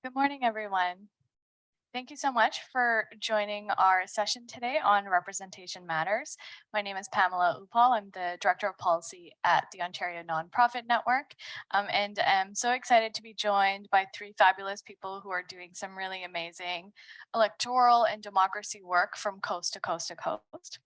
Good morning, everyone. Thank you so much for joining our session today on Representation Matters. My name is Pamela Upal. I'm the Director of Policy at the Ontario Nonprofit Network, and am so excited to be joined by three fabulous people who are doing some really amazing electoral and democracy work from coast to coast to coast.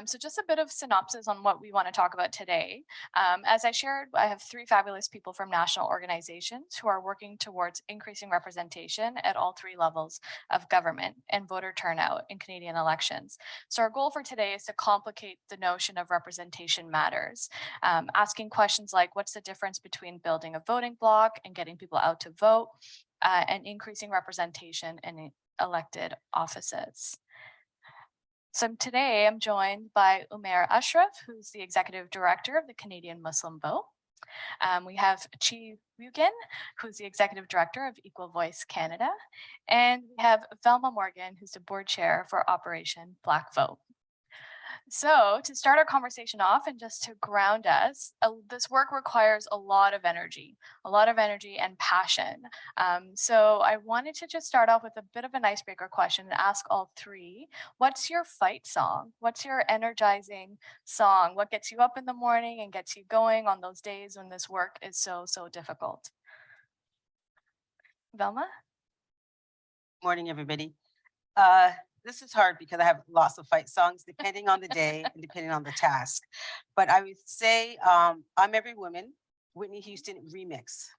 So just a bit of synopsis on what we want to talk about today. As I shared, I have three fabulous people from national organizations who are working towards increasing representation at all three levels of government and voter turnout in Canadian elections. So our goal for today is to complicate the notion of representation matters, asking questions like what's the difference between building a voting bloc and getting people out to vote, and increasing representation in elected offices. So today I'm joined by Umair Ashraf, who's the Executive Director of the Canadian Muslim Vote. We have Chi Wugen, who's the Executive Director of Equal Voice Canada. And we have Velma Morgan, who's the Board Chair for Operation Black Vote. So, to start our conversation off and just to ground us, this work requires a lot of energy and passion. So, I wanted to just start off with a bit of an icebreaker question and ask all three, what's your fight song? What's your energizing song? What gets you up in the morning and gets you going on those days when this work is so difficult? Velma? Morning, everybody. This is hard because I have lots of fight songs depending on the day and depending on the task. But I would say I'm Every Woman, Whitney Houston remix.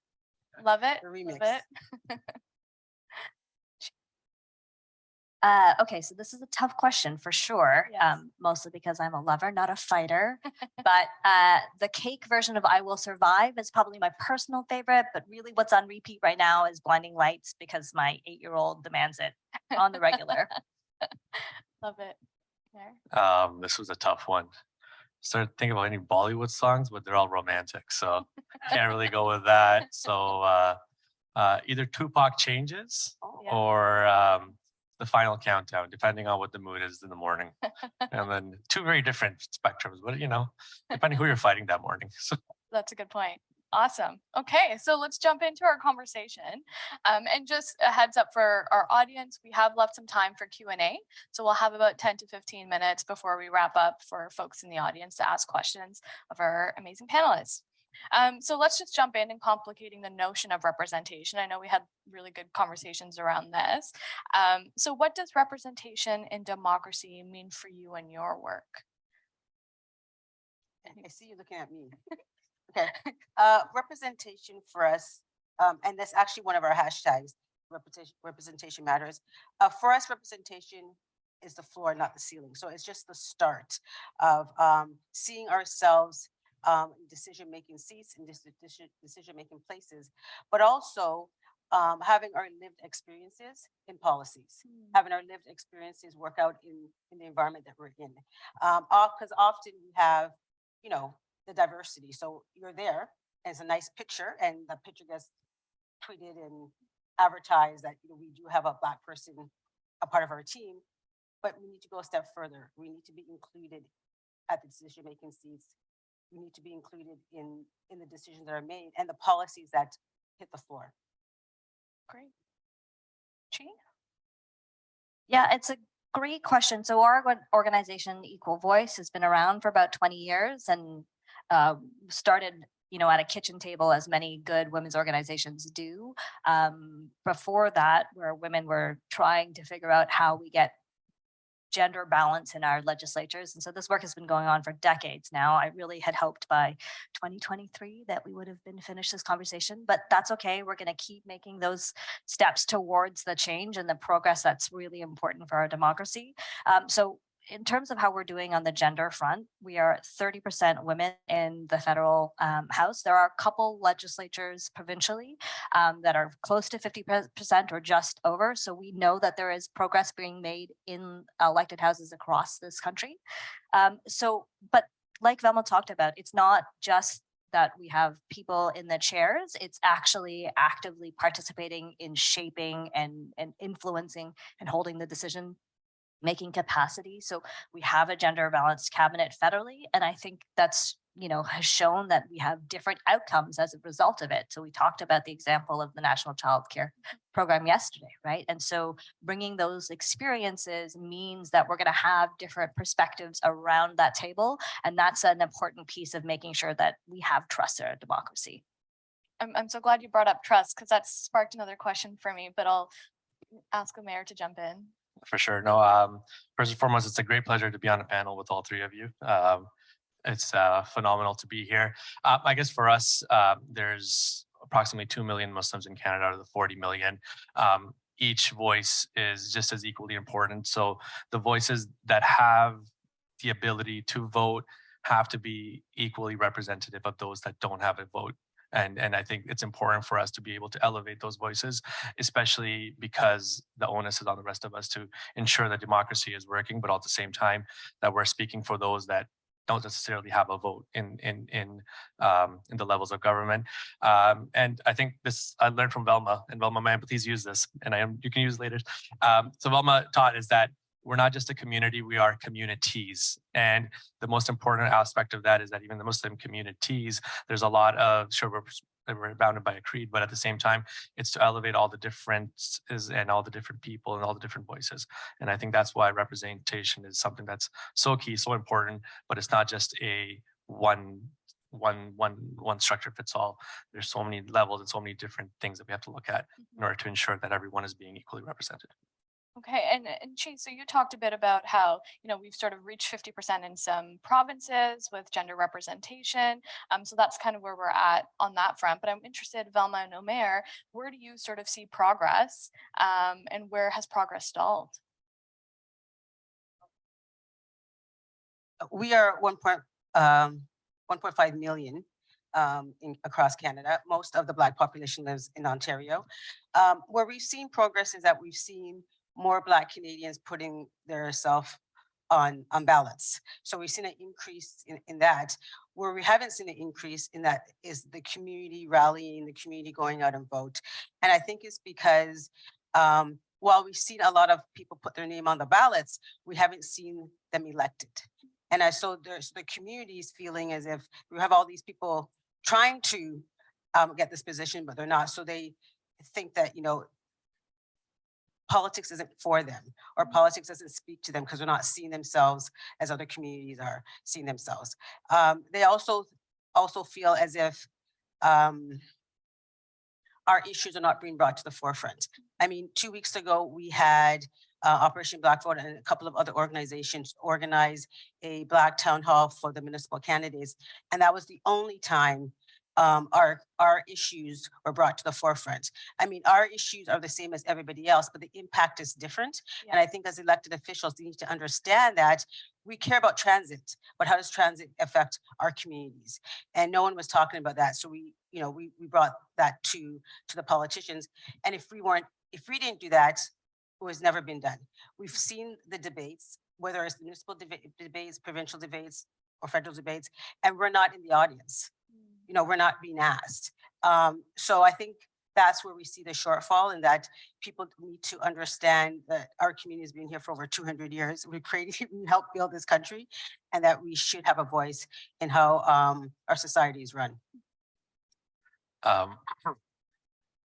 Love it. The remix. Love it. Okay, so this is a tough question for sure, Yes. mostly because I'm a lover, not a fighter. But the cake version of I Will Survive is probably my personal favorite, but really what's on repeat right now is Blinding Lights because my 8-year-old demands it on the regular. Love it. There. This was a tough one. Started thinking about any Bollywood songs, but they're all romantic, so can't really go with that. So either Tupac Changes Yeah. or The Final Countdown, depending on what the mood is in the morning. And then two very different spectrums, but depending who you're fighting that morning. So That's a good point. Awesome. Okay, so let's jump into our conversation. And just a heads up for our audience, we have left some time for Q&A. So we'll have about 10 to 15 minutes before we wrap up for folks in the audience to ask questions of our amazing panelists. So let's just jump in and complicating the notion of representation. I know we had really good conversations around this. So what does representation in democracy mean for you and your work? I see you looking at me. Okay. Representation for us, and that's actually one of our hashtags, representation matters. For us, representation is the floor, not the ceiling. So it's just the start of seeing ourselves in decision-making seats and decision-making places, but also having our lived experiences in policies, having our lived experiences work out in the environment that we're in. Because often we have, the diversity. So you're there, and it's a nice picture, and the picture gets tweeted and advertised that we do have a Black person, a part of our team, but we need to go a step further. We need to be included at the decision-making seats. We need to be included in the decisions that are made and the policies that hit the floor. Great. Chi? Yeah, it's a great question. So our organization, Equal Voice, has been around for about 20 years and started at a kitchen table, as many good women's organizations do. Before that, where women were trying to figure out how we get gender balance in our legislatures. And so this work has been going on for decades now. I really had hoped by 2023 that we would have been finished this conversation, but that's okay. We're going to keep making those steps towards the change and the progress that's really important for our democracy. So in terms of how we're doing on the gender front, we are 30% women in the federal House. There are a couple legislatures provincially that are close to 50% or just over. So we know that there is progress being made in elected houses across this country. But like Velma talked about, it's not just that we have people in the chairs, it's actually actively participating in shaping and influencing and holding the decision making capacity. So we have a gender balanced cabinet federally. And I think that's has shown that we have different outcomes as a result of it. So we talked about the example of the National Child Care Program yesterday, right? And so bringing those experiences means that we're going to have different perspectives around that table. And that's an important piece of making sure that we have trust in our democracy. I'm so glad you brought up trust because that sparked another question for me, but I'll ask the mayor to jump in. For sure. No, first and foremost, it's a great pleasure to be on a panel with all three of you. It's phenomenal to be here. I guess for us, there's approximately 2 million Muslims in Canada out of the 40 million. Each voice is just as equally important. So the voices that have the ability to vote have to be equally representative of those that don't have a vote. And I think it's important for us to be able to elevate those voices, especially because the onus is on the rest of us to ensure that democracy is working, but at the same time that we're speaking for those that don't necessarily have a vote in the levels of government. And I think this I learned from Velma, and Velma, man, please use this, and you can use it later. So Velma taught is that we're not just a community, we are communities. And the most important aspect of that is that even the Muslim communities, there's a lot of, sure, we're bounded by a creed, but at the same time, it's to elevate all the differences and all the different people and all the different voices. And I think that's why representation is something that's so key, so important, but it's not just a one structure fits all. There's so many levels and so many different things that we have to look at in order to ensure that everyone is being equally represented. Okay, and Chi, so you talked a bit about how, we've sort of reached 50% in some provinces with gender representation. So that's kind of where we're at on that front. But I'm interested, Velma and Omer, where do you sort of see progress, and where has progress stalled? We are 1.5 million across Canada. Most of the Black population lives in Ontario. Where we've seen progress is that we've seen more Black Canadians putting their self on ballots. So we've seen an increase in that. Where we haven't seen an increase in that is the community rallying, the community going out and vote. And I think it's because while we've seen a lot of people put their name on the ballots, we haven't seen them elected. And so there's the community's feeling as if we have all these people trying to get this position, but they're not. So they think that, politics isn't for them, or politics doesn't speak to them because they're not seeing themselves as other communities are seeing themselves. They also feel as if our issues are not being brought to the forefront. I mean, 2 weeks ago, we had Operation Black Vote and a couple of other organizations organize a Black town hall for the municipal candidates. And that was the only time our issues were brought to the forefront. I mean, our issues are the same as everybody else, but the impact is different. Yeah. And I think as elected officials, they need to understand that we care about transit, but how does transit affect our communities? And no one was talking about that. So we brought that to the politicians. And if we didn't do that, it was never been done. We've seen the debates, whether it's municipal debates, provincial debates, or federal debates, and we're not in the audience. We're not being asked. So I think that's where we see the shortfall, and that people need to understand that our community has been here for over 200 years. We helped build this country, and that we should have a voice in how our society is run.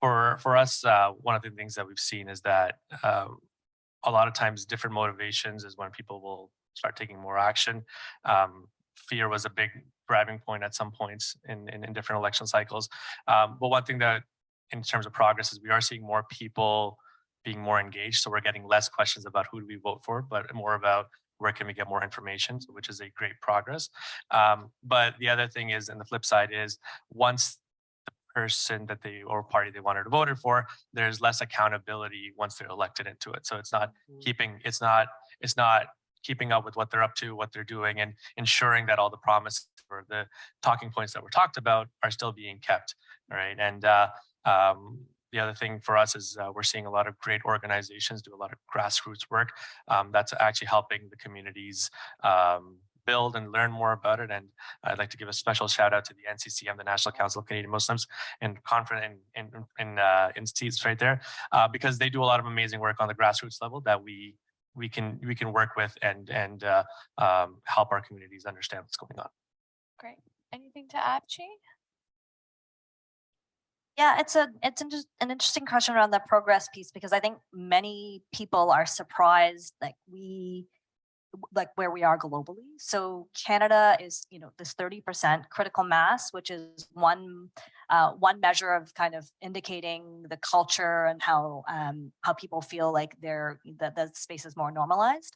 For us, one of the things that we've seen is that a lot of times different motivations is when people will start taking more action. Fear was a big driving point at some points in different election cycles. But one thing that in terms of progress is we are seeing more people being more engaged. So we're getting less questions about who do we vote for, but more about where can we get more information, which is a great progress. But the other thing is, and the flip side is, once the person that or party they wanted to vote for, there's less accountability once they're elected into it. So it's not keeping up with what they're up to, what they're doing, and ensuring that all the promises or the talking points that were talked about are still being kept, right? And the other thing for us is we're seeing a lot of great organizations do a lot of grassroots work that's actually helping the communities build and learn more about it. And I'd like to give a special shout out to the NCCM, the National Council of Canadian Muslims, and conference in seats right there, because they do a lot of amazing work on the grassroots level that we can work with and help our communities understand what's going on. Great. Anything to add, Chi? Yeah, an interesting question around the progress piece, because I think many people are surprised like where we are globally. So Canada is, this 30% critical mass, which is one measure of kind of indicating the culture and how people feel like that the space is more normalized.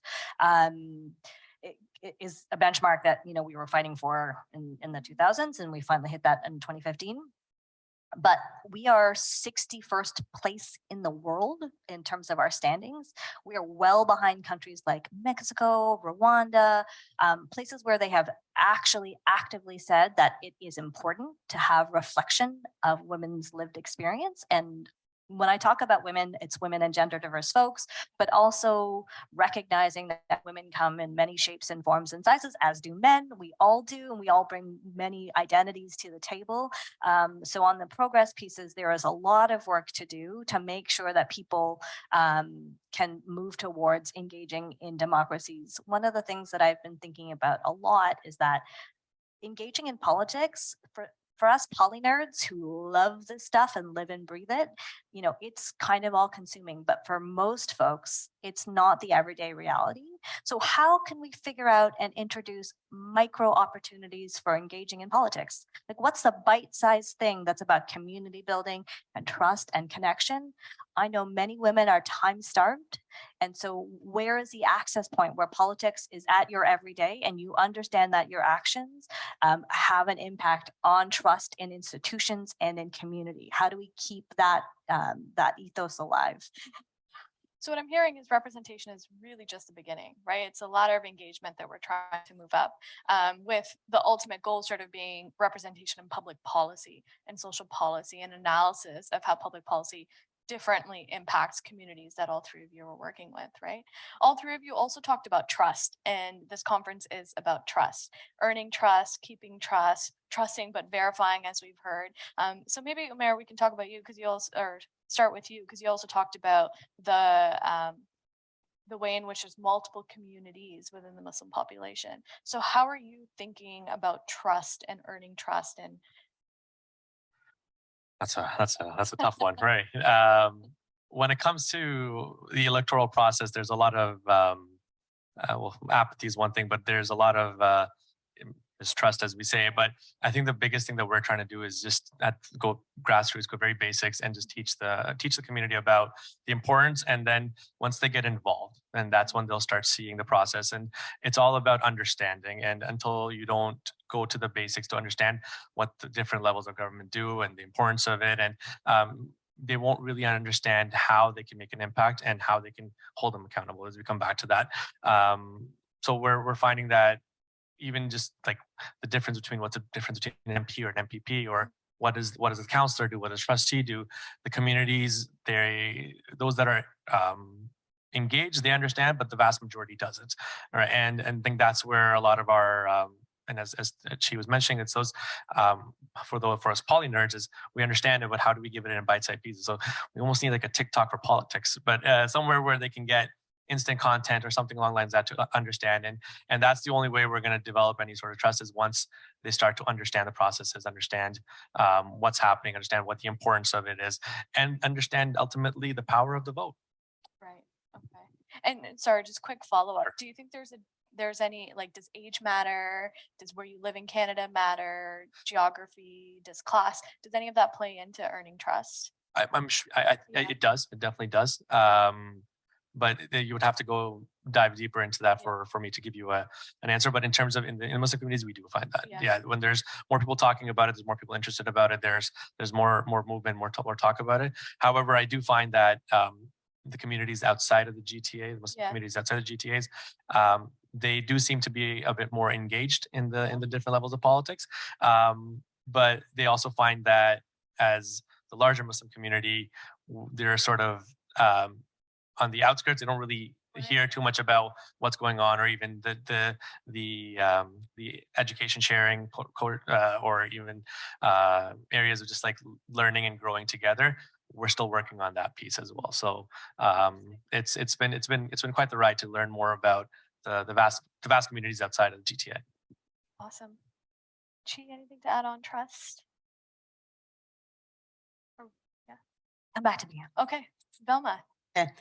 It is a benchmark that we were fighting for in the 2000s, and we finally hit that in 2015. But we are 61st place in the world in terms of our standings. We are well behind countries like Mexico, Rwanda, places where they have actually actively said that it is important to have reflection of women's lived experience. And when I talk about women, it's women and gender diverse folks, but also recognizing that women come in many shapes and forms and sizes, as do men. We all do, and we all bring many identities to the table. So on the progress pieces, there is a lot of work to do to make sure that people can move towards engaging in democracies. One of the things that I've been thinking about a lot is that engaging in politics for us poly nerds who love this stuff and live and breathe it, it's kind of all consuming, but for most folks, it's not the everyday reality. So how can we figure out and introduce micro opportunities for engaging in politics? Like, what's the bite-sized thing that's about community building and trust and connection? I know many women are time-starved. And so where is the access point where politics is at your everyday and you understand that your actions have an impact on trust in institutions and in community? How do we keep that ethos alive? So what I'm hearing is representation is really just the beginning, right? It's a lot of engagement that we're trying to move up, with the ultimate goal sort of being representation in public policy and social policy and analysis of how public policy differently impacts communities that all three of you are working with, right? All three of you also talked about trust, and this conference is about trust, earning trust, keeping trust, trusting but verifying, as we've heard. So maybe, Umair, we can talk about you because you also, or start with you because you also talked about the way in which there's multiple communities within the Muslim population. So how are you thinking about trust and earning trust? And That's a tough one, right? When it comes to the electoral process, there's a lot of apathy is one thing, but there's a lot of mistrust, as we say. But I think the biggest thing that we're trying to do is just go grassroots, go very basics, and just teach the community about the importance. And then once they get involved, and that's when they'll start seeing the process. And it's all about understanding. And until you don't go to the basics to understand what the different levels of government do and the importance of it, and they won't really understand how they can make an impact and how they can hold them accountable, as we come back to that. So we're finding that even just like the difference between what's the difference between an MP or an MPP, or what does the counselor do, what does trustee do, the communities, those that are engaged, they understand, but the vast majority doesn't. Right? And I think that's where a lot of our and as she was mentioning, it's those for us poly nerds is we understand it, but how do we give it in bite-sized pieces? So we almost need like a TikTok for politics, but somewhere where they can get instant content or something along the lines of that to understand. And that's the only way we're going to develop any sort of trust, is once they start to understand the processes, understand what's happening, understand what the importance of it is, and understand ultimately the power of the vote. right, okay. And sorry, just quick follow-up. Do you think there's any, like, does age matter? Does where you live in Canada matter? Geography? Does class? Does any of that play into earning trust? I'm sure Yeah. it does. It definitely does. But you would have to go dive deeper into that for me to give you an answer. But in terms of in the Muslim communities, we do find that. Yeah, when there's more people talking about it, there's more people interested about it. There's more movement, more talk about it. However, I do find that the communities outside of the GTA, the Muslim communities outside of the GTAs, they do seem to be a bit more engaged in the different levels of politics. But they also find that as the larger Muslim community, they're sort of on the outskirts. They don't really hear too much about what's going on, or even the education sharing, or even areas of just like learning and growing together. We're still working on that piece as well. So it's been quite the ride to learn more about the vast communities outside of the GTA. Awesome. Chi, anything to add on trust? Come back to me. Okay, Velma. Okay.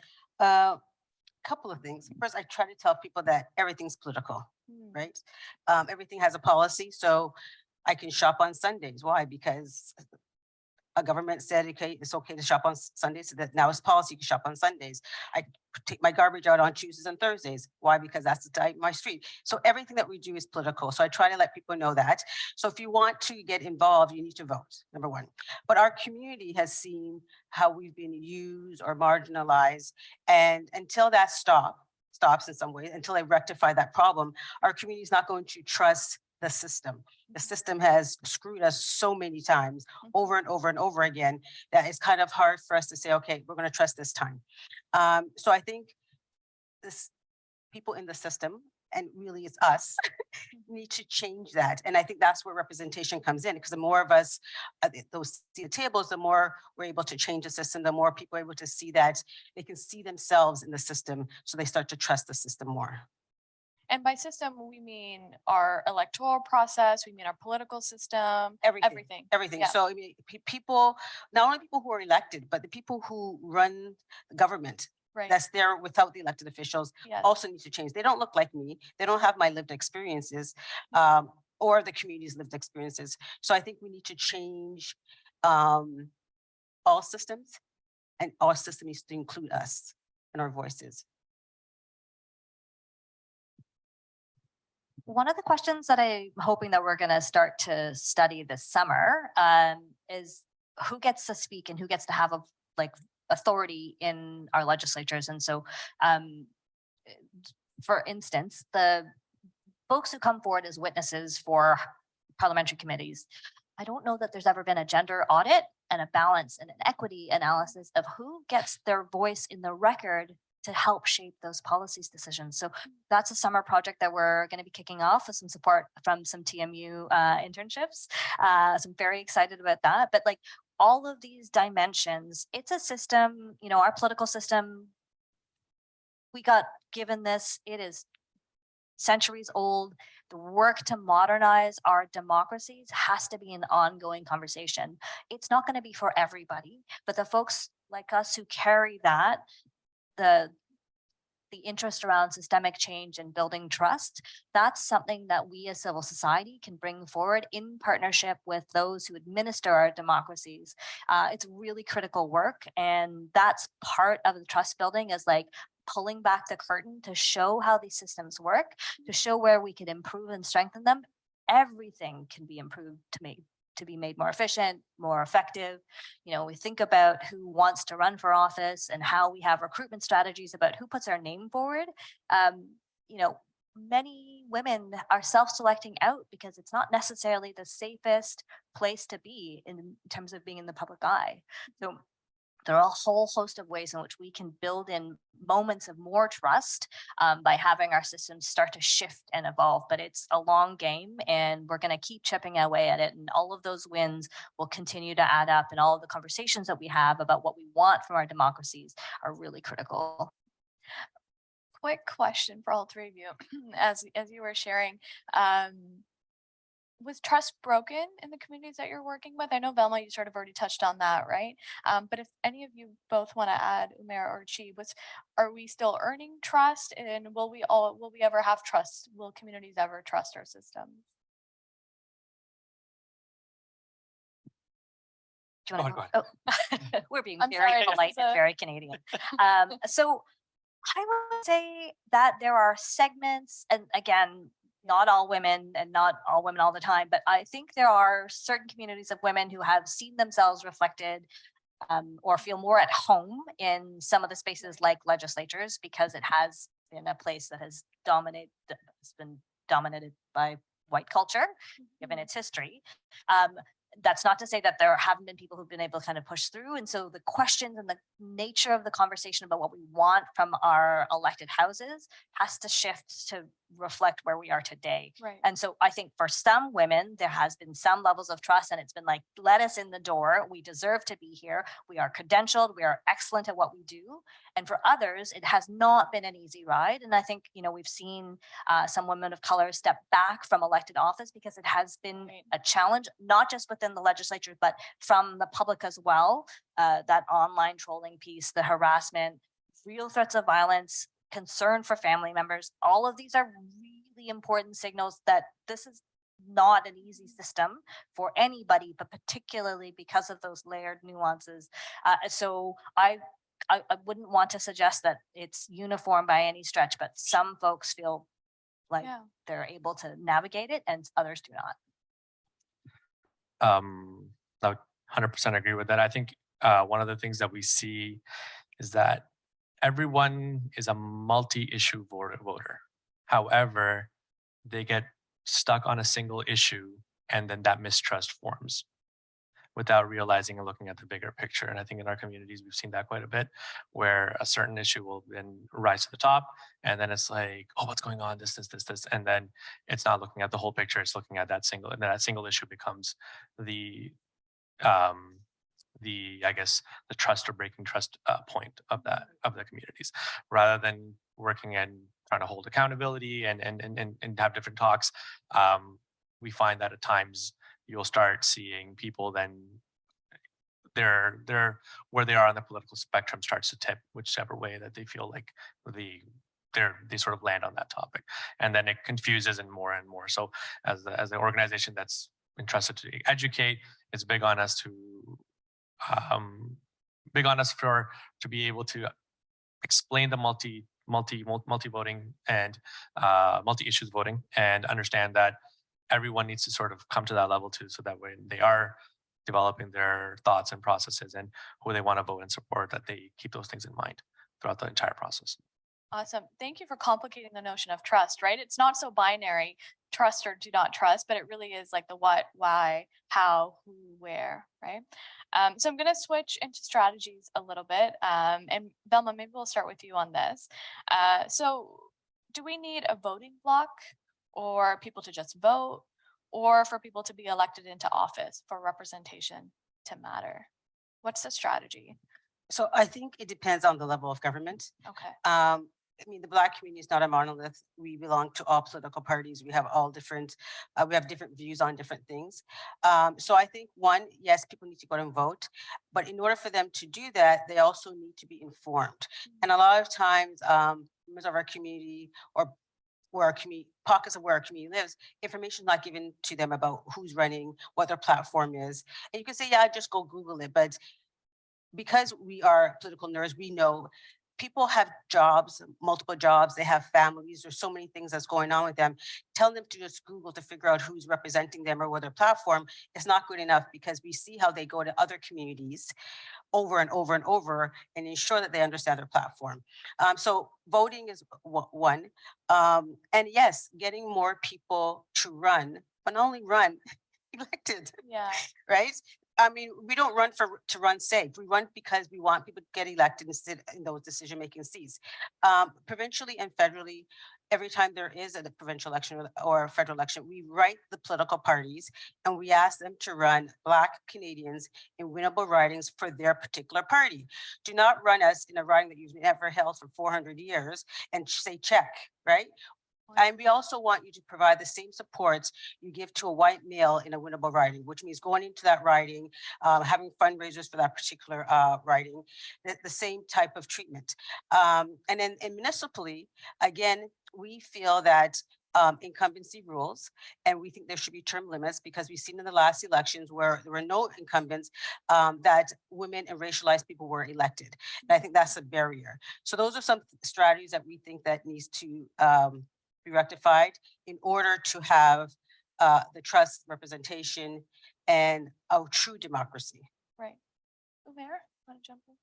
Couple of things. First, I try to tell people that everything's political, right? Everything has a policy, so I can shop on Sundays. Why? Because a government said, okay, it's okay to shop on Sundays, so that now it's policy you can shop on Sundays. I take my garbage out on Tuesdays and Thursdays. Why? Because that's the time my street. So everything that we do is political. So I try to let people know that. So if you want to get involved, you need to vote, number one. But our community has seen how we've been used or marginalized. And until that stops in some way, until they rectify that problem, our community is not going to trust the system. The system has screwed us so many times over and over and over again that it's kind of hard for us to say, okay, we're going to trust this time. So I think this people in the system, and really it's us, need to change that. And I think that's where representation comes in, because the more of us those see the tables, the more we're able to change the system, the more people are able to see that they can see themselves in the system, so they start to trust the system more. And by system, we mean our electoral process, we mean our political system, everything. Everything. Yeah. So I mean, people, not only people who are elected, but the people who run the government Right. that's there without the elected officials Yes. also need to change. They don't look like me. They don't have my lived experiences or the community's lived experiences. So I think we need to change all systems, and our system needs to include us and our voices. One of the questions that I'm hoping that we're going to start to study this summer is who gets to speak and who gets to have authority in our legislatures. And so, for instance, the folks who come forward as witnesses for parliamentary committees, I don't know that there's ever been a gender audit and a balance and an equity analysis of who gets their voice in the record to help shape those policies decisions. So that's a summer project that we're going to be kicking off with some support from some TMU internships. So I'm very excited about that. But like all of these dimensions, it's a system, you know, our political system, we got given this, it is centuries old. The work to modernize our democracies has to be an ongoing conversation. It's not going to be for everybody, but the folks like us who carry that, the interest around systemic change and building trust, that's something that we as civil society can bring forward in partnership with those who administer our democracies. It's really critical work, and that's part of the trust building, is like pulling back the curtain to show how these systems work, to show where we can improve and strengthen them. Everything can be improved to be made more efficient, more effective. You know, we think about who wants to run for office and how we have recruitment strategies about who puts their name forward. You know, many women are self-selecting out because it's not necessarily the safest place to be in terms of being in the public eye. So there are a whole host of ways in which we can build in moments of more trust by having our systems start to shift and evolve. But it's a long game, and we're going to keep chipping away at it. And all of those wins will continue to add up. And all of the conversations that we have about what we want from our democracies are really critical. Quick question for all three of you. As you were sharing, was trust broken in the communities that you're working with? I know Velma, you sort of already touched on that, right? But if any of you both want to add, Umair or Chi, are we still earning trust, and will we ever have trust? Will communities ever trust our systems? Do you want Go to go? We're being I'm very sorry, this polite is and a- very Canadian. So I would say that there are segments, and again, not all women and not all women all the time, but I think there are certain communities of women who have seen themselves reflected or feel more at home in some of the spaces like legislatures, because it has been a place that has been dominated by white culture, given its history. That's not to say that there haven't been people who've been able to kind of push through. And so the questions and the nature of the conversation about what we want from our elected houses has to shift to reflect where we are today. Right. And so I think for some women, there has been some levels of trust and it's been like, let us in the door. We deserve to be here. We are credentialed. We are excellent at what we do. And for others, it has not been an easy ride. And I think, we've seen some women of color step back from elected office because it has been Right. a challenge, not just within the legislature, but from the public as well. That online trolling piece, the harassment, real threats of violence, concern for family members, all of these are really important signals that this is not an easy system for anybody, but particularly because of those layered nuances. So I wouldn't want to suggest that it's uniform by any stretch, but some folks feel like Yeah. they're able to navigate it and others do not. I would 100% agree with that. I think one of the things that we see is that everyone is a multi-issue voter. However, they get stuck on a single issue and then that mistrust forms without realizing and looking at the bigger picture. And I think in our communities, we've seen that quite a bit, where a certain issue will then rise to the top. And then it's like, oh, what's going on? This. And then it's not looking at the whole picture. It's looking at that single, and that single issue becomes the I guess the trust or breaking trust point of the communities, rather than working and trying to hold accountability and have different talks. We find that at times you'll start seeing people then they're where they are on the political spectrum starts to tip whichever way that they feel like they sort of land on that topic, and then it confuses and more. So as an organization that's entrusted to educate, it's big on us to be able to explain the multi voting and multi issues voting, and understand that everyone needs to sort of come to that level too, so that when they are developing their thoughts and processes and who they want to vote and support, that they keep those things in mind throughout the entire process. Awesome. Thank you for complicating the notion of trust, right? It's not so binary, trust or do not trust, but it really is like the what, why, how, who, where, right? So I'm going to switch into strategies a little bit. And Velma, maybe we'll start with you on this. So do we need a voting block, or people to just vote, or for people to be elected into office for representation to matter? What's the strategy? So I think it depends on the level of government. Okay. The Black community is not a monolith. We belong to all political parties. We have all different, we have different views on different things. So I think one, yes, people need to go out and vote, but in order for them to do that, they also need to be informed. And a lot of times, members of our community or where our community, pockets of where our community lives, information is not given to them about who's running, what their platform is. And you can say, yeah, just go Google it. But because we are political nerds, we know people have jobs, multiple jobs, they have families, there's so many things that's going on with them. Telling them to just Google to figure out who's representing them or what their platform is not good enough, because we see how they go to other communities over and over and over and ensure that they understand their platform. So voting is one. And yes, getting more people to run, but not only run, elected. Yeah. Right? I mean, we don't run to run safe. We run because we want people to get elected and sit in those decision-making seats. Provincially and federally, every time there is a provincial election or a federal election, we write the political parties and we ask them to run Black Canadians in winnable ridings for their particular party. Do not run us in a riding that you've never held for 400 years and say check, right? And we also want you to provide the same supports you give to a white male in a winnable riding, which means going into that riding, having fundraisers for that particular riding, the same type of treatment. And then municipally, again, we feel that incumbency rules, and we think there should be term limits, because we've seen in the last elections where there were no incumbents, that women and racialized people were elected. And I think that's a barrier. So those are some strategies that we think that needs to be rectified in order to have the trust, representation, and a true democracy. Right. Umair, want to jump in?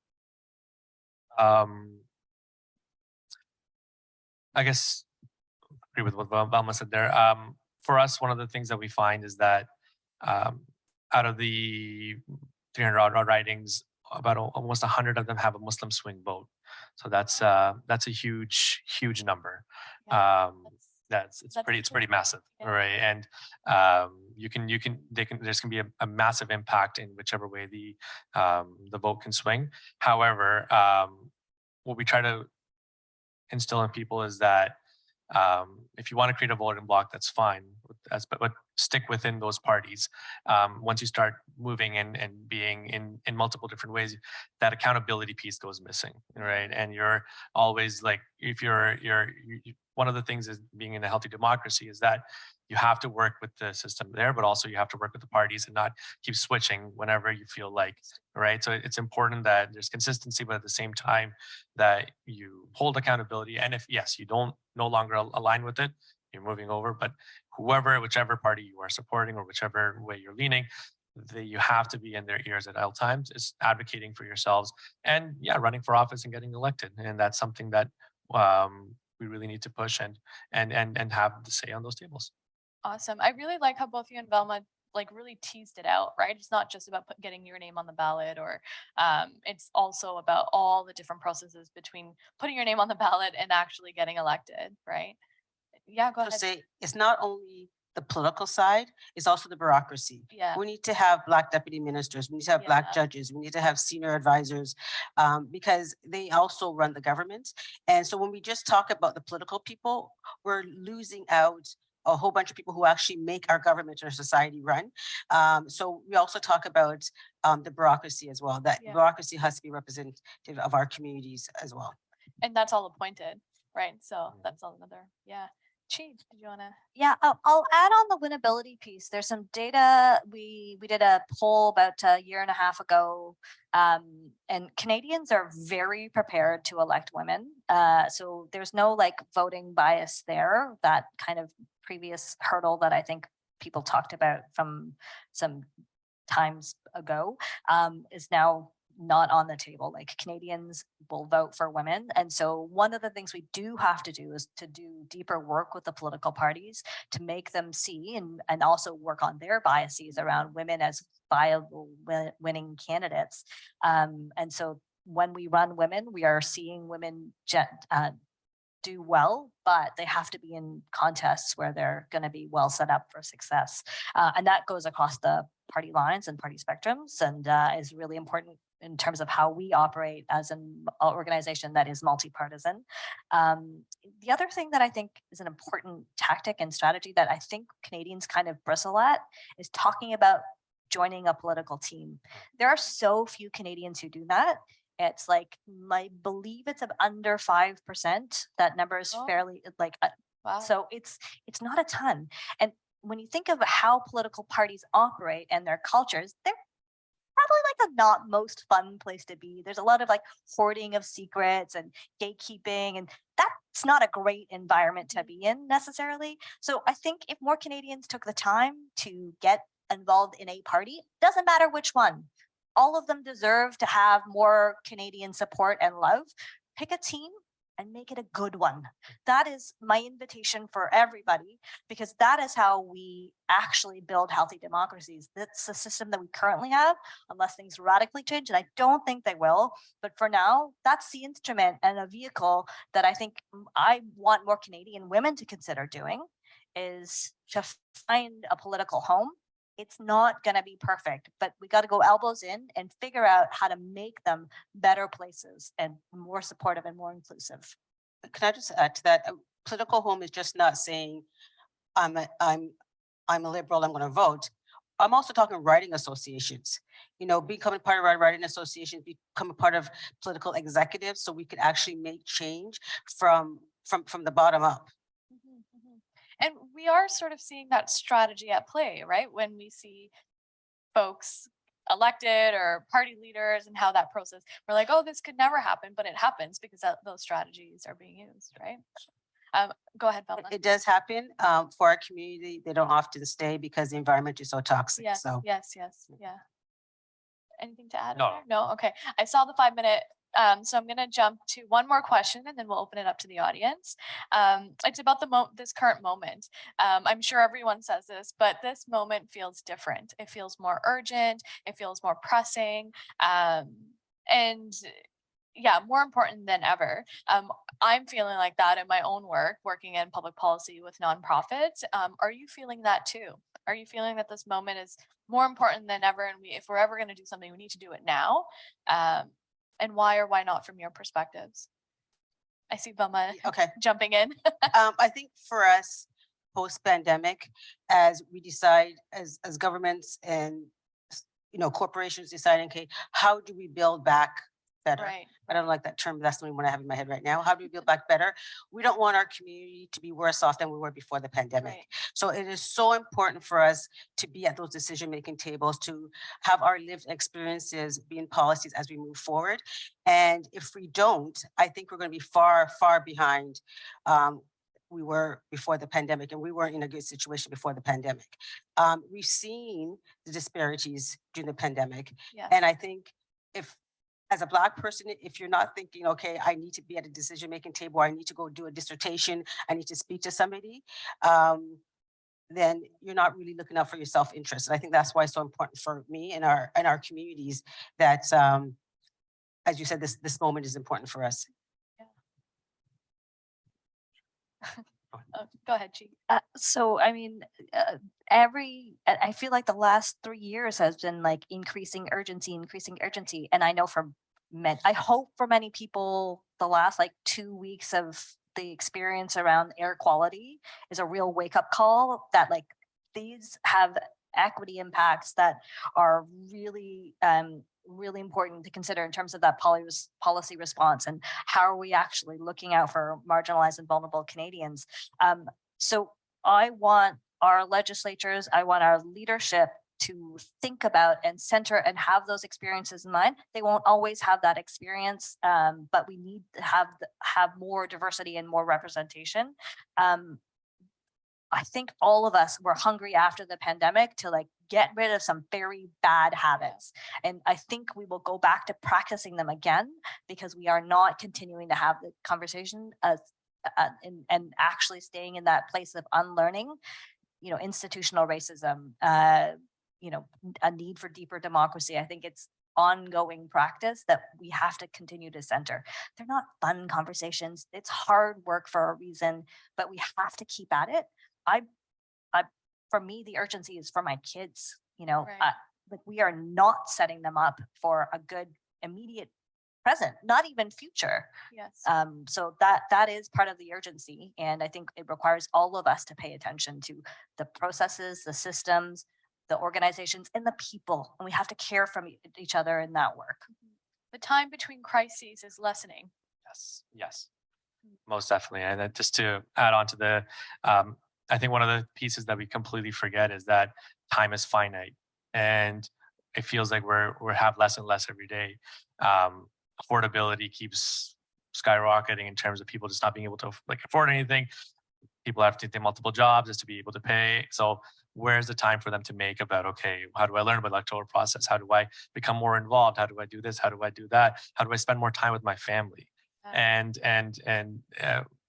I guess agree with what Velma said there. For us, one of the things that we find is that out of the 300 odd ridings, about almost 100 of them have a Muslim swing vote. So that's a huge number. Yeah, it's That's pretty massive, Yeah. right? And there's can be a massive impact in whichever way the vote can swing. However, what we try to instill in people is that if you want to create a voting block, that's fine. But stick within those parties. Once you start moving and being in multiple different ways, that accountability piece goes missing, right? And you're always like, if one of the things is being in a healthy democracy is that you have to work with the system there, but also you have to work with the parties and not keep switching whenever you feel like, right? So it's important that there's consistency, but at the same time that you hold accountability. And if, yes, you don't no longer align with it, you're moving over, but whichever party you are supporting or whichever way you're leaning, you have to be in their ears at all times, is advocating for yourselves and running for office and getting elected. And that's something that we really need to push and have the say on those tables. Awesome. I really like how both you and Velma like really teased it out, right? It's not just about getting your name on the ballot, or it's also about all the different processes between putting your name on the ballot and actually getting elected, right? Yeah, go So ahead. say it's not only the political side, it's also the bureaucracy. Yeah. We need to have Black deputy ministers, we need to have Black Yeah. judges, we need to have senior advisors, because they also run the government. And so when we just talk about the political people, we're losing out a whole bunch of people who actually make our government or society run. So we also talk about the bureaucracy as well, that Yeah. bureaucracy has to be representative of our communities as well. And that's all appointed, right? So that's all another, yeah. Chief, did you wanna? Yeah, I'll add on the winnability piece. There's some data. We did a poll about a year and a half ago, and Canadians are very prepared to elect women. So there's no like voting bias there. That kind of previous hurdle that I think people talked about from some times ago is now not on the table. Like Canadians will vote for women. And so one of the things we do have to do is to do deeper work with the political parties to make them see and also work on their biases around women as viable winning candidates. And so when we run women, we are seeing women do well, but they have to be in contests where they're going to be well set up for success. And that goes across the party lines and party spectrums, and is really important in terms of how we operate as an organization that is multi-partisan. The other thing that I think is an important tactic and strategy that I think Canadians kind of bristle at is talking about joining a political team. There are so few Canadians who do that. It's like, I believe it's under 5%. That number is fairly like, Wow. so it's not a ton. And when you think of how political parties operate and their cultures, they're probably like a not most fun place to be. There's a lot of like hoarding of secrets and gatekeeping, and that's not a great environment to be in necessarily. So I think if more Canadians took the time to get involved in a party, doesn't matter which one, all of them deserve to have more Canadian support and love. Pick a team and make it a good one. That is my invitation for everybody, because that is how we actually build healthy democracies. That's the system that we currently have, unless things radically change, and I don't think they will. But for now, that's the instrument and a vehicle that I think I want more Canadian women to consider doing, is to find a political home. It's not going to be perfect, but we got to go elbows in and figure out how to make them better places and more supportive and more inclusive. Can I just add to that? Political home is just not saying I'm a liberal, I'm going to vote. I'm also talking writing associations. You know, becoming part of our writing associations, become a part of political executives, so we could actually make change from the bottom up. And we are sort of seeing that strategy at play, right? When we see folks elected or party leaders and how that process, we're like, oh, this could never happen, but it happens because those strategies are being used, right? Go ahead, Velma. It does happen for our community. They don't often stay because the environment is so toxic. Yes, So yeah. Anything to add? No. There? No. Okay. I saw the 5-minute. So I'm going to jump to one more question and then we'll open it up to the audience. It's about this current moment. I'm sure everyone says this, but this moment feels different. It feels more urgent. It feels more pressing. And yeah, more important than ever. I'm feeling like that in my own work, working in public policy with nonprofits. Are you feeling that too? Are you feeling that this moment is more important than ever? And if we're ever going to do something, we need to do it now. And why or why not from your perspectives? I see Velma Okay. jumping in. I think for us, post-pandemic, as we decide, as governments and corporations deciding, okay, how do we build back better? Right. I don't like that term. That's the only one I have in my head right now. How do we build back better? We don't want our community to be worse off than we were before the pandemic. Right. So it is so important for us to be at those decision-making tables, to have our lived experiences be in policies as we move forward. And if we don't, I think we're going to be far, far behind we were before the pandemic, and we weren't in a good situation before the pandemic. We've seen the disparities during the pandemic. Yes. And I think if, as a Black person, if you're not thinking, okay, I need to be at a decision-making table, I need to go do a dissertation, I need to speak to somebody, then you're not really looking out for your self-interest. And I think that's why it's so important for me and our communities that, as you said, this moment is important for us. Go ahead, Chi. So, I mean, I feel like the last 3 years has been like increasing urgency. And I know I hope for many people, the last like 2 weeks of the experience around air quality is a real wake up call that like these have equity impacts that are really, really important to consider in terms of that policy response and how are we actually looking out for marginalized and vulnerable Canadians. So I want our legislatures, I want our leadership to think about and center and have those experiences in mind. They won't always have that experience, but we need to have more diversity and more representation. I think all of us were hungry after the pandemic to like get rid of some very bad habits. And I think we will go back to practicing them again because we are not continuing to have the conversation and actually staying in that place of unlearning, institutional racism, a need for deeper democracy. I think it's ongoing practice that we have to continue to center. They're not fun conversations. It's hard work for a reason, but we have to keep at it. For me, the urgency is for my kids, Right. like we are not setting them up for a good immediate present, not even future. Yes. So that is part of the urgency. And I think it requires all of us to pay attention to the processes, the systems, the organizations, and the people. And we have to care from each other in that work. The time between crises is lessening. Yes, most definitely. And then just to add on to the, I think one of the pieces that we completely forget is that time is finite, and it feels like we have less and less every day. Affordability keeps skyrocketing in terms of people just not being able to like afford anything. People have to take multiple jobs just to be able to pay. So where's the time for them to make about, okay, how do I learn about the electoral process? How do I become more involved? How do I do this? How do I do that? How do I spend more time with my family? And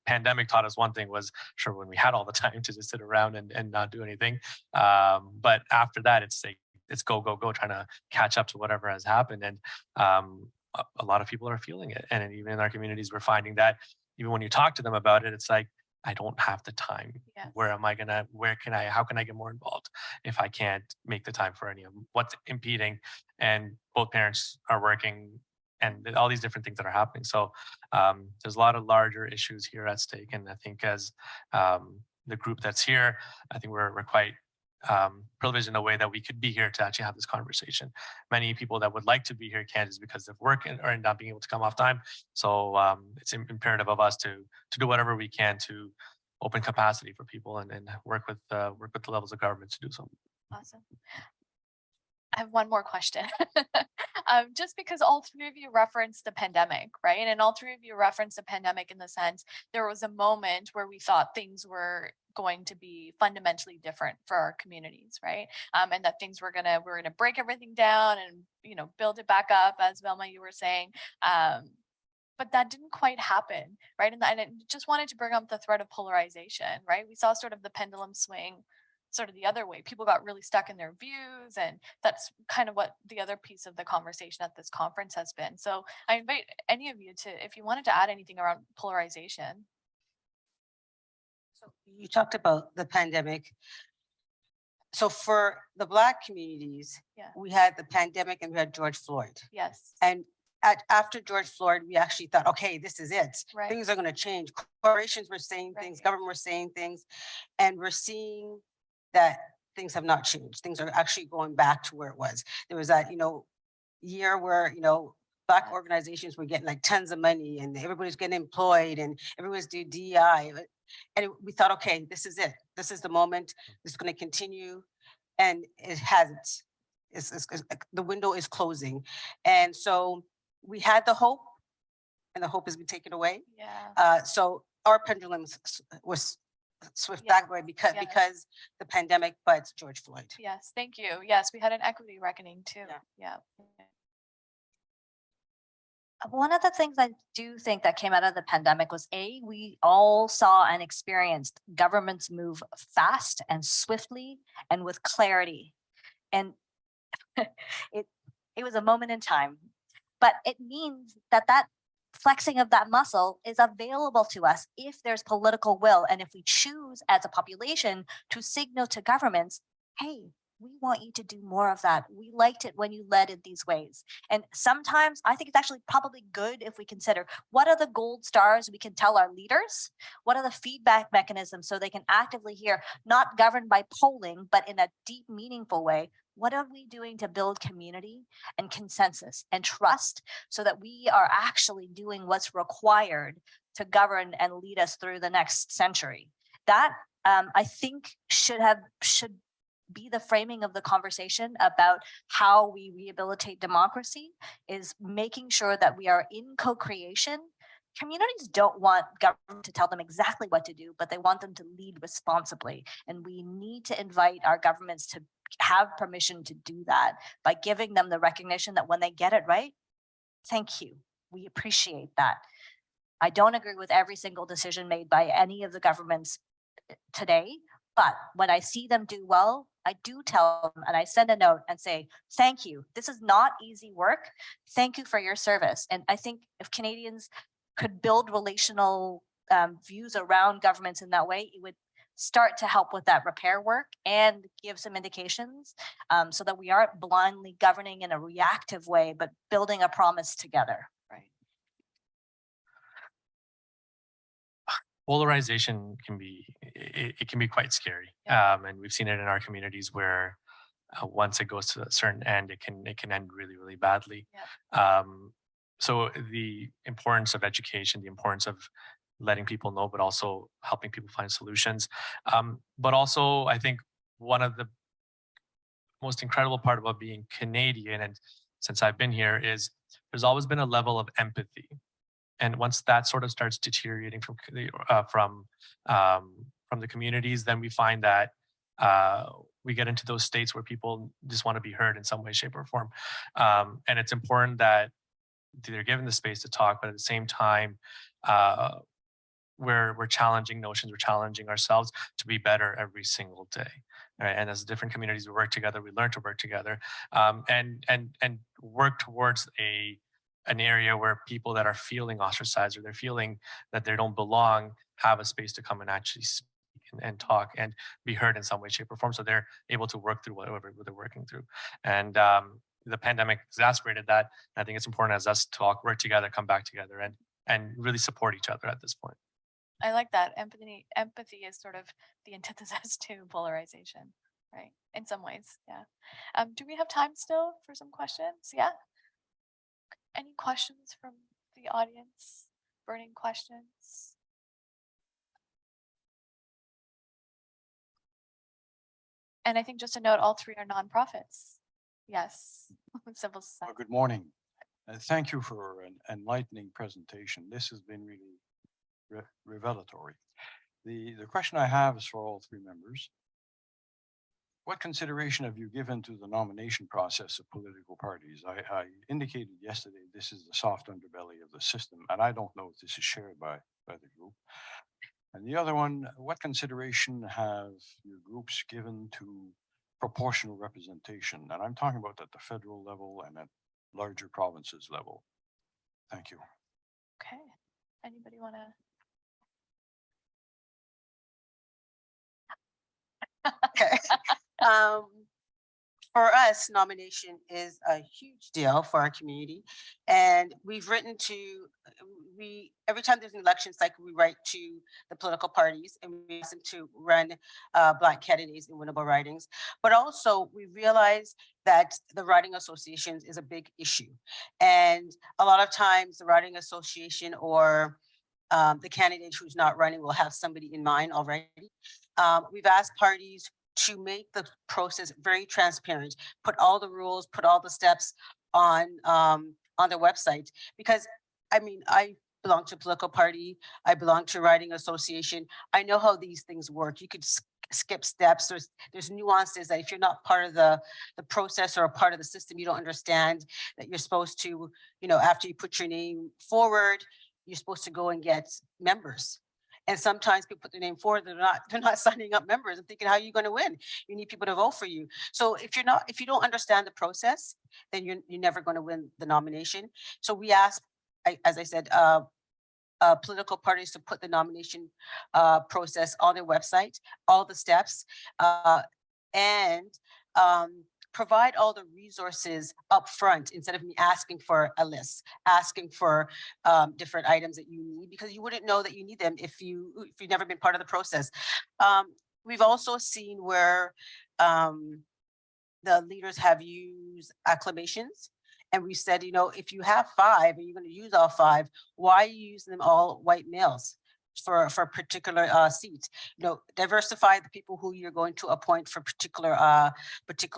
pandemic taught us one thing was sure when we had all the time to just sit around and not do anything. But after that, it's like, it's go, trying to catch up to whatever has happened. And a lot of people are feeling it. And even in our communities, we're finding that even when you talk to them about it, it's like, I don't have the time. Yes. How can I get more involved if I can't make the time for any of them? What's impeding? And both parents are working and all these different things that are happening. So there's a lot of larger issues here at stake. And I think as the group that's here, I think we're quite privileged in a way that we could be here to actually have this conversation. Many people that would like to be here can't, is because of work or not being able to come off time. So it's imperative of us to do whatever we can to open capacity for people and work with the levels of government to do so. Awesome. I have one more question. Just because all three of you referenced the pandemic, right? And all three of you referenced the pandemic in the sense there was a moment where we thought things were going to be fundamentally different for our communities, right? And that we're gonna break everything down and build it back up, as Velma you were saying. But that didn't quite happen, right? And I just wanted to bring up the threat of polarization, right? We saw sort of the pendulum swing sort of the other way. People got really stuck in their views, and that's kind of what the other piece of the conversation at this conference has been. So I invite any of you to, if you wanted to add anything around polarization. So you talked about the pandemic. So for the Black communities, Yeah. we had the pandemic and we had George Floyd. Yes. And after George Floyd, we actually thought, okay, this is it. Right. Things are going to change. Corporations were saying things, Right. government were saying things, and we're seeing that things have not changed. Things are actually going back to where it was. There was that, year where, Black Yeah. organizations were getting like tons of money and everybody's getting employed and everyone's doing DEI. And we thought, okay, this is it. This is the moment. This is going to continue. And it hasn't. The window is closing. And so we had the hope, and the hope has been taken away. Yeah. So our pendulum was swift Yeah. back way because Yes. the pandemic, but George Floyd. Yes. Thank you. Yes. We had an equity reckoning too. Yeah. Yeah. One of the things I do think that came out of the pandemic was we all saw and experienced governments move fast and swiftly and with clarity. And it was a moment in time, but it means that flexing of that muscle is available to us if there's political will. And if we choose as a population to signal to governments, hey, we want you to do more of that. We liked it when you led it these ways. And sometimes I think it's actually probably good if we consider what are the gold stars we can tell our leaders? What are the feedback mechanisms so they can actively hear, not governed by polling, but in a deep, meaningful way? What are we doing to build community and consensus and trust so that we are actually doing what's required to govern and lead us through the next century? That I think should be the framing of the conversation about how we rehabilitate democracy, is making sure that we are in co-creation. Communities don't want government to tell them exactly what to do, but they want them to lead responsibly. And we need to invite our governments to have permission to do that by giving them the recognition that when they get it right, thank you. We appreciate that. I don't agree with every single decision made by any of the governments today, but when I see them do well, I do tell them and I send a note and say, thank you. This is not easy work. Thank you for your service. And I think if Canadians could build relational views around governments in that way, it would start to help with that repair work and give some indications so that we aren't blindly governing in a reactive way, but building a promise together. Right. Polarization can be quite scary. Yeah. And we've seen it in our communities where once it goes to a certain end, it can end really, really badly. So the importance of education, the importance of letting people know, but also helping people find solutions. But also, I think one of the most incredible part about being Canadian, and since I've been here, is there's always been a level of empathy. And once that sort of starts deteriorating from the communities, then we find that we get into those states where people just want to be heard in some way, shape, or form. And it's important that they're given the space to talk, but at the same time, we're challenging notions, we're challenging ourselves to be better every single day. Right? And as different communities, we work together, we learn to work together, and work towards an area where people that are feeling ostracized or they're feeling that they don't belong have a space to come and actually speak and talk and be heard in some way, shape, or form. So they're able to work through whatever they're working through. And the pandemic exacerbated that. I think it's important as us talk, work together, come back together, and really support each other at this point. I like that. Empathy is sort of the antithesis to polarization, right? In some ways, yeah. Do we have time still for some questions? Yeah. Any questions from the audience? Burning questions? And I think just a note, all three are nonprofits. Yes, civil society. Well, good morning. Thank you for an enlightening presentation. This has been really revelatory. The question I have is for all three members. What consideration have you given to the nomination process of political parties? I indicated yesterday this is the soft underbelly of the system, and I don't know if this is shared by the group. And the other one, what consideration have your groups given to proportional representation? And I'm talking about at the federal level and at larger provinces level. Thank you. Okay. Anybody want to? Okay. Um, for us, nomination is a huge deal for our community. And we've written to, every time there's an election cycle, we write to the political parties and we ask them to run Black candidates in winnable ridings. But also we realize that the riding associations is a big issue. And a lot of times the riding association or the candidate who's not running will have somebody in mind already. We've asked parties to make the process very transparent, put all the rules, put all the steps on their website. Because I mean, I belong to a political party, I belong to a riding association. I know how these things work. You could skip steps. There's nuances that if you're not part of the process or a part of the system, you don't understand that you're supposed to, you know, after you put your name forward, you're supposed to go and get members. And sometimes people put their name forward, they're not signing up members and thinking, how are you going to win? You need people to vote for you. So if you don't understand the process, then you're never going to win the nomination. So we ask, as I said, political parties to put the nomination process on their website, all the steps, and provide all the resources up front instead of me asking for a list, asking for different items that you need, because you wouldn't know that you need them if you've never been part of the process. We've also seen where the leaders have used acclamations. And we said, you know, if you have 5 and you're going to use all 5, why are you using them all white males for a particular seat? You know, diversify the people who you're going to appoint for particular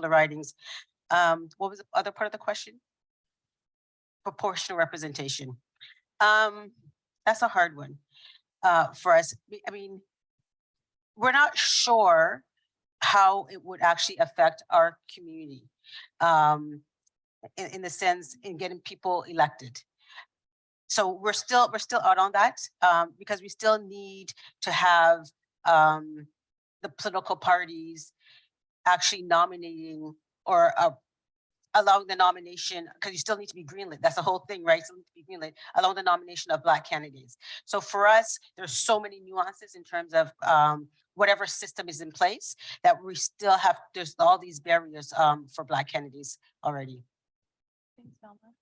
ridings. What was the other part of the question? Proportional representation. That's a hard one for us. I mean, we're not sure how it would actually affect our community. In the sense in getting people elected. So we're still out on that because we still need to have the political parties actually nominating or allowing the nomination, because you still need to be greenlit. That's the whole thing, right? So need to be greenlit, allowing the nomination of Black candidates. So for us, there's so many nuances in terms of whatever system is in place that we still have, there's all these barriers for Black candidates already. Thanks, Velma.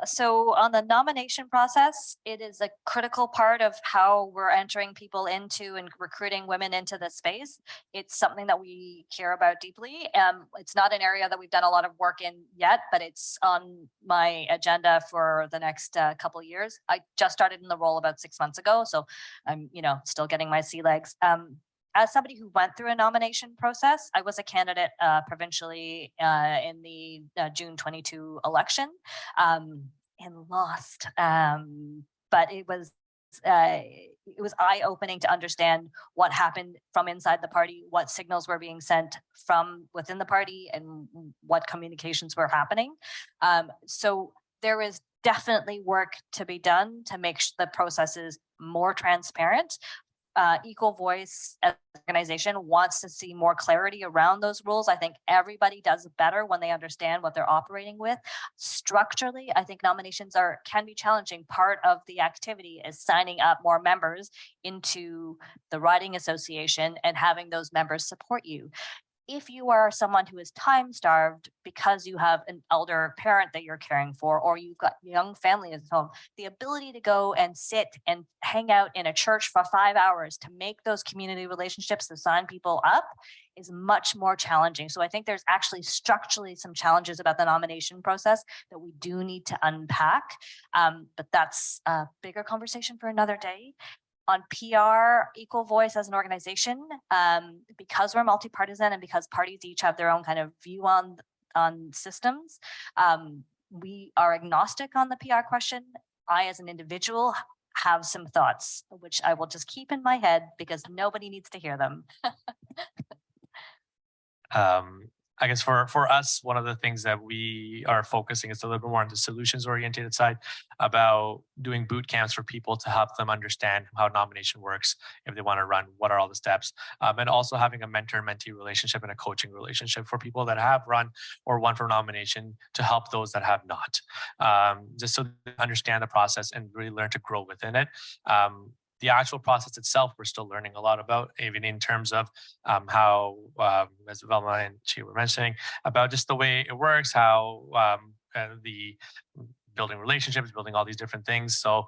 So on the nomination process, it is a critical part of how we're entering people into and recruiting women into the space. It's something that we care about deeply. It's not an area that we've done a lot of work in yet, but it's on my agenda for the next couple of years. I just started in the role about 6 months ago, so I'm, you know, still getting my sea legs. As somebody who went through a nomination process, I was a candidate provincially in the June 22 election and lost. But it was eye-opening to understand what happened from inside the party, what signals were being sent from within the party, and what communications were happening. So there is definitely work to be done to make the processes more transparent. Equal Voice as an organization wants to see more clarity around those rules. I think everybody does better when they understand what they're operating with. Structurally, I think nominations can be challenging. Part of the activity is signing up more members into the riding association and having those members support you. If you are someone who is time starved because you have an elder parent that you're caring for, or you've got young family at home, the ability to go and sit and hang out in a church for 5 hours to make those community relationships, to sign people up, is much more challenging. So I think there's actually structurally some challenges about the nomination process that we do need to unpack. But that's a bigger conversation for another day. On PR, Equal Voice as an organization, because we're multi-partisan and because parties each have their own kind of view on systems, we are agnostic on the PR question. I, as an individual, have some thoughts, which I will just keep in my head because nobody needs to hear them. I guess for us, one of the things that we are focusing is a little bit more on the solutions oriented side about doing boot camps for people to help them understand how nomination works. If they want to run, what are all the steps? And also having a mentor-mentee relationship and a coaching relationship for people that have run or won for nomination to help those that have not. Just so they understand the process and really learn to grow within it. The actual process itself, we're still learning a lot about, even in terms of how, as Velma and Chi were mentioning, about just the way it works, how the building relationships, building all these different things. So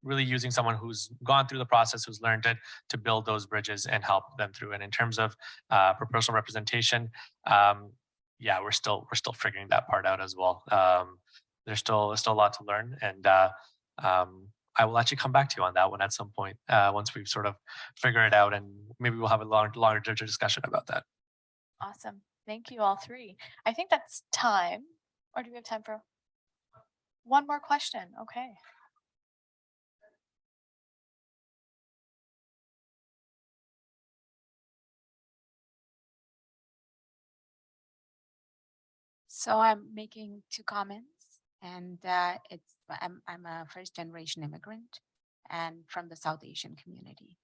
really using someone who's gone through the process, who's learned it, to build those bridges and help them through. And in terms of proportional representation, yeah, we're still figuring that part out as well. There's still a lot to learn, and I will actually come back to you on that one at some point once we've sort of figured it out, and maybe we'll have a longer discussion about that. Awesome. Thank you all three. I think that's time. Or do we have time for one more question? Okay. So I'm making two comments, and I'm a first generation immigrant and from the South Asian community.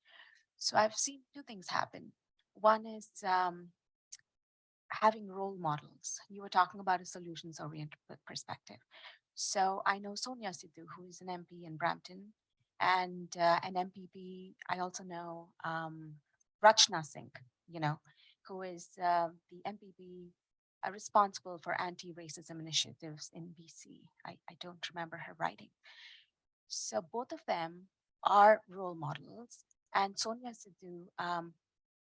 So I've seen two things happen. One is having role models. You were talking about a solutions oriented perspective. So I know Sonia Sidhu, who is an MP in Brampton, and an MPP. I also know Rachna Singh, who is the MPP responsible for anti-racism initiatives in BC. I don't remember her writing. So both of them are role models. And Sonia Sidhu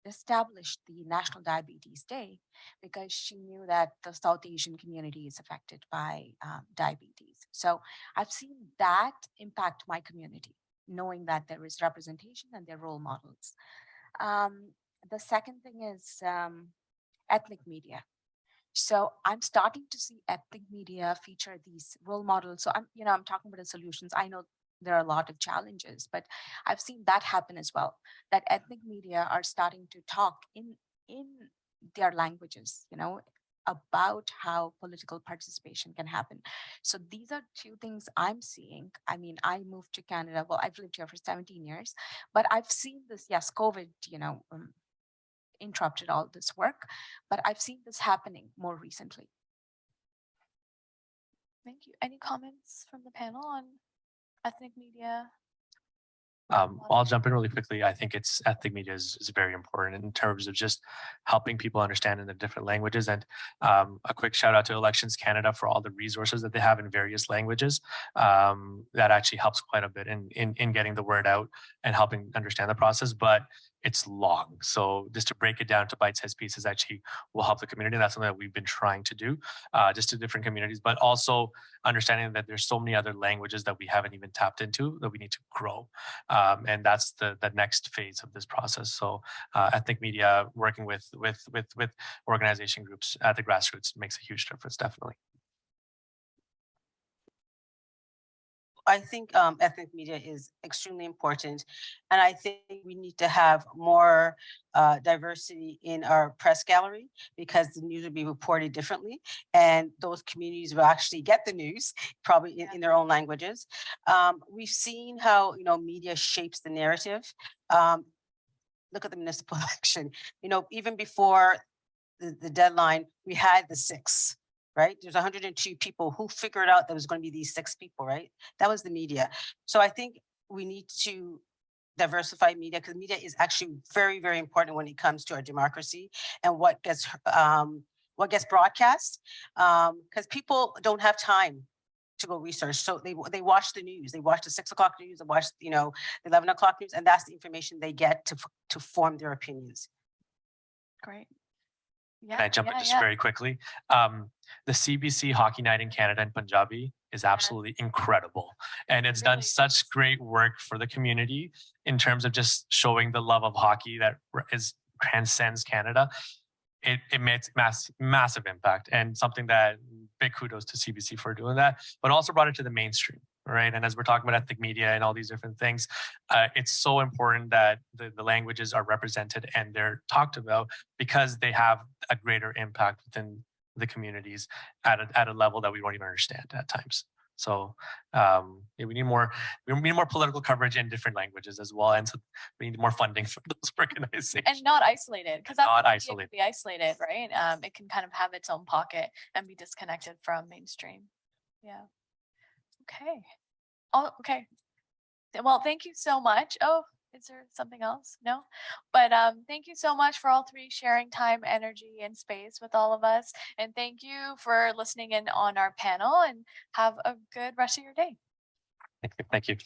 established the National Diabetes Day because she knew that the South Asian community is affected by diabetes. So I've seen that impact my community, knowing that there is representation and they're role models. The second thing is ethnic media. So I'm starting to see ethnic media feature these role models. So I'm talking about the solutions. I know there are a lot of challenges, but I've seen that happen as well, that ethnic media are starting to talk in their languages, about how political participation can happen. So these are two things I'm seeing. I mean, I moved to Canada. Well, I've lived here for 17 years, but I've seen this, yes, COVID, interrupted all this work, but I've seen this happening more recently. Thank you. Any comments from the panel on ethnic media? I'll jump in really quickly. I think ethnic media is very important in terms of just helping people understand in the different languages. And a quick shout out to Elections Canada for all the resources that they have in various languages. That actually helps quite a bit in getting the word out and helping understand the process. But it's long. So just to break it down to bite-sized pieces actually will help the community. That's something that we've been trying to do just to different communities, but also understanding that there's so many other languages that we haven't even tapped into that we need to grow. And that's the next phase of this process. So ethnic media working with organization groups at the grassroots makes a huge difference, definitely. I think ethnic media is extremely important. And I think we need to have more diversity in our press gallery because the news will be reported differently. And those communities will actually get the news probably in their own languages. We've seen how, media shapes the narrative. Look at the municipal election, even before the deadline, we had the 6. Right? There's 102 people who figured out there was going to be these 6 people, right? That was the media. So I think we need to diversify media because media is actually very, very important when it comes to our democracy and what gets broadcast. Because people don't have time to go research. So they watch the news, they watch the 6 o'clock news, they watch, the 11 o'clock news, and that's the information they get to form their opinions. Great. Yeah, Can I jump in just very quickly? The CBC Hockey Night in Canada and Punjabi is absolutely incredible. And it's done such great work for the community in terms of just showing the love of hockey that transcends Canada. It makes massive impact and something that big kudos to CBC for doing that, but also brought it to the mainstream. right? And as we're talking about ethnic media and all these different things, it's so important that the languages are represented and they're talked about because they have a greater impact within the communities at a level that we won't even understand at times. So yeah, we need more political coverage in different languages as well, and so we need more funding for those organizations. And not isolated, because Not that isolated. be isolated, right? It can kind of have its own pocket and be disconnected from mainstream. Yeah. Okay. Oh, okay. Well, thank you so much. Oh, is there something else? No, but thank you so much for all three sharing time, energy, and space with all of us. And thank you for listening in on our panel. And have a good rest of your day. Thank you.